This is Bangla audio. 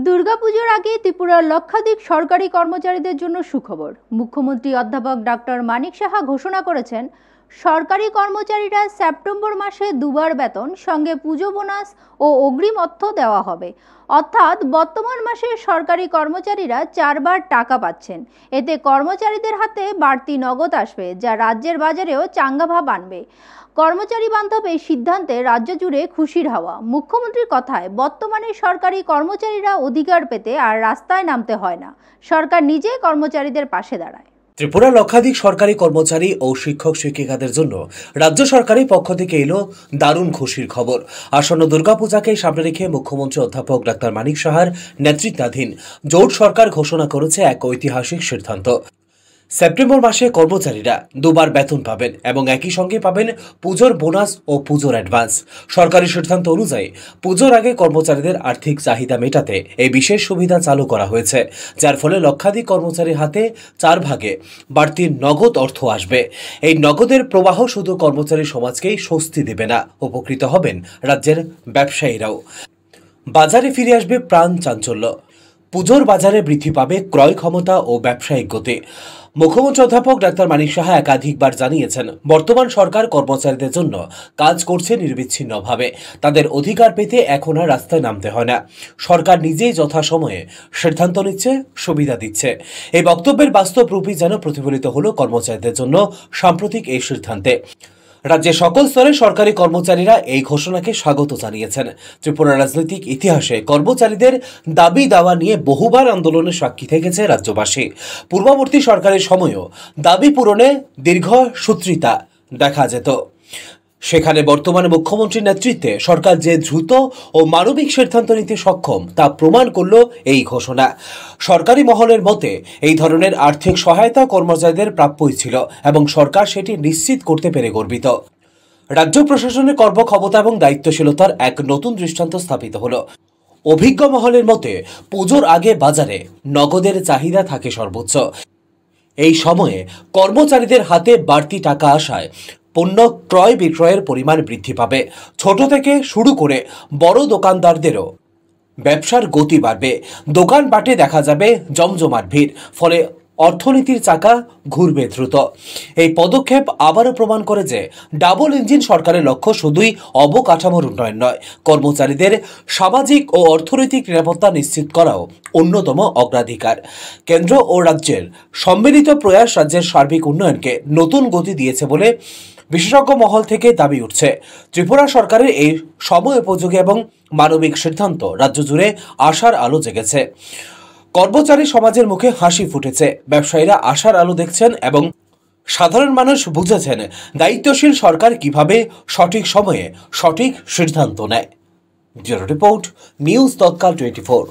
দুর্গাপুজোর আগে ত্রিপুরার লক্ষাধিক সরকারি কর্মচারীদের জন্য সুখবর। মুখ্যমন্ত্রী অধ্যাপক ডক্টর মানিক সাহা ঘোষণা করেছেন, সরকারি কর্মচারীরা সেপ্টেম্বর মাসে দুবার বেতন সঙ্গে পুজো বোনাস ও অগ্রিম অর্থ দেওয়া হবে। অর্থাৎ বর্তমান মাসে সরকারি কর্মচারীরা 4 বার টাকা পাচ্ছেন। এতে কর্মচারীদের হাতে বাড়তি নগদ আসবে, যা রাজ্যের বাজারেও চাঙ্গা ভাব আনবে। কর্মচারী বান্ধব এই সিদ্ধান্তে রাজ্য জুড়ে খুশির হাওয়া। মুখ্যমন্ত্রীর কথায়, বর্তমানে সরকারি কর্মচারীরা অধিকার পেতে আর রাস্তায় নামতে হয় না, সরকার নিজে কর্মচারীদের পাশে দাঁড়ায়। ত্রিপুরা লক্ষাধিক সরকারি কর্মচারী ও শিক্ষক শিক্ষিকাদের জন্য রাজ্য সরকারের পক্ষ থেকে এলো দারুণ খুশির খবর। আসন্ন দুর্গাপূজাকে সামনে রেখে মুখ্যমন্ত্রী অধ্যাপক ডক্টর মানিক সাহার নেতৃত্বাধীন জোট সরকার ঘোষণা করেছে এক ঐতিহাসিক সিদ্ধান্ত। সেপ্টেম্বর মাসে কর্মচারীরা দুবার বেতন পাবেন এবং একই সঙ্গে পাবেন পুজোর বোনাস ও পুজোর অ্যাডভান্স। সরকারি সিদ্ধান্ত অনুযায়ী পুজোর আগে কর্মচারীদের আর্থিক চাহিদা মেটাতে এই বিশেষ সুবিধা চালু করা হয়েছে, যার ফলে লক্ষাধিক কর্মচারীর হাতে 4 ভাগে বাড়তি নগদ অর্থ আসবে। এই নগদের প্রবাহ শুধু কর্মচারী সমাজকেই স্বস্তি দেবে না, উপকৃত হবেন রাজ্যের ব্যবসায়ীরাও। বাজারে ফিরে আসবে প্রাণ চাঞ্চল্য। পুজোর বাজারে বৃদ্ধি পাবে ক্রয় ক্ষমতা ও ব্যবসায়িক গতি। মুখ্যমন্ত্রী অধ্যাপক ডাক্তার মানিক সাহা একাধিকবার জানিয়েছেন, বর্তমান সরকার কর্মচারীদের জন্য কাজ করছে নির্বিচ্ছিন্নভাবে। তাদের অধিকার পেতে এখন আর রাস্তায় নামতে হয় না। সরকার নিজেই যথাসময়ে সিদ্ধান্ত নিচ্ছে, সুবিধা দিচ্ছে। এই বক্তব্যের বাস্তব রূপই যেন প্রতিফলিত হলো কর্মচারীদের জন্য সাম্প্রতিক এই সিদ্ধান্তে। রাজ্যের সকল স্তরে সরকারি কর্মচারীরা এই ঘোষণাকে স্বাগত জানিয়েছেন। ত্রিপুরার রাজনৈতিক ইতিহাসে কর্মচারীদের দাবি দাওয়া নিয়ে বহুবার আন্দোলনের সাক্ষী থেকেছে রাজ্যবাসী। পূর্ববর্তী সরকারের সময়ও দাবি পূরণে দীর্ঘসূত্রিতা দেখা যেত। সেখানে বর্তমানে মুখ্যমন্ত্রীর নেতৃত্বে সরকার যে দ্রুত ও মানবিক সিদ্ধান্ত নিতে সক্ষম তা প্রমাণ করল এই ঘোষণা। সরকারি মহলের মতে এই ধরনের আর্থিক সহায়তা কর্মচারীদের প্রাপ্যই ছিল এবং সরকার সেটি নিশ্চিত করতে পেরে গর্বিত। রাজ্য প্রশাসনের কর্মক্ষমতা এবং দায়িত্বশীলতার এক নতুন দৃষ্টান্ত স্থাপিত হলো। অভিজ্ঞ মহলের মতে পুজোর আগে বাজারে নগদের চাহিদা থাকে সর্বোচ্চ। এই সময়ে কর্মচারীদের হাতে বাড়তি টাকা আসায় পণ্য ক্রয় বিক্রয়ের পরিমাণ বৃদ্ধি পাবে। ছোট থেকে শুরু করে বড় দোকানদারদেরও ব্যবসার গতি বাড়বে। দোকানপাটে দেখা যাবে জমজমাট ভিড়, ফলে অর্থনীতির চাকা ঘুরবে দ্রুত। এই পদক্ষেপ আবারও প্রমাণ করে যে ডাবল ইঞ্জিন সরকারের লক্ষ্য শুধুই অবকাঠামোর উন্নয়ন নয়, কর্মচারীদের সামাজিক ও অর্থনৈতিক নিরাপত্তা নিশ্চিত করাও অন্যতম অগ্রাধিকার। কেন্দ্র ও রাজ্যের সম্মিলিত প্রয়াস রাজ্যের সার্বিক উন্নয়নকে নতুন গতি দিয়েছে বলে বিশেষজ্ঞ মহল থেকে দাবি উঠছে। ত্রিপুরা সরকারের এই সময় উপযোগী এবং মানবিক সিদ্ধান্ত রাজ্য জুড়ে আশার আলো জেগেছে। কর্মচারী সমাজের মুখে হাসি ফুটেছে, ব্যবসায়ীরা আশার আলো দেখছেন এবং সাধারণ মানুষ বুঝেছেন দায়িত্বশীল সরকার কিভাবে সঠিক সময়ে সঠিক সিদ্ধান্ত নেয়। ব্যুরো রিপোর্ট, নিউজ তৎকাল 24।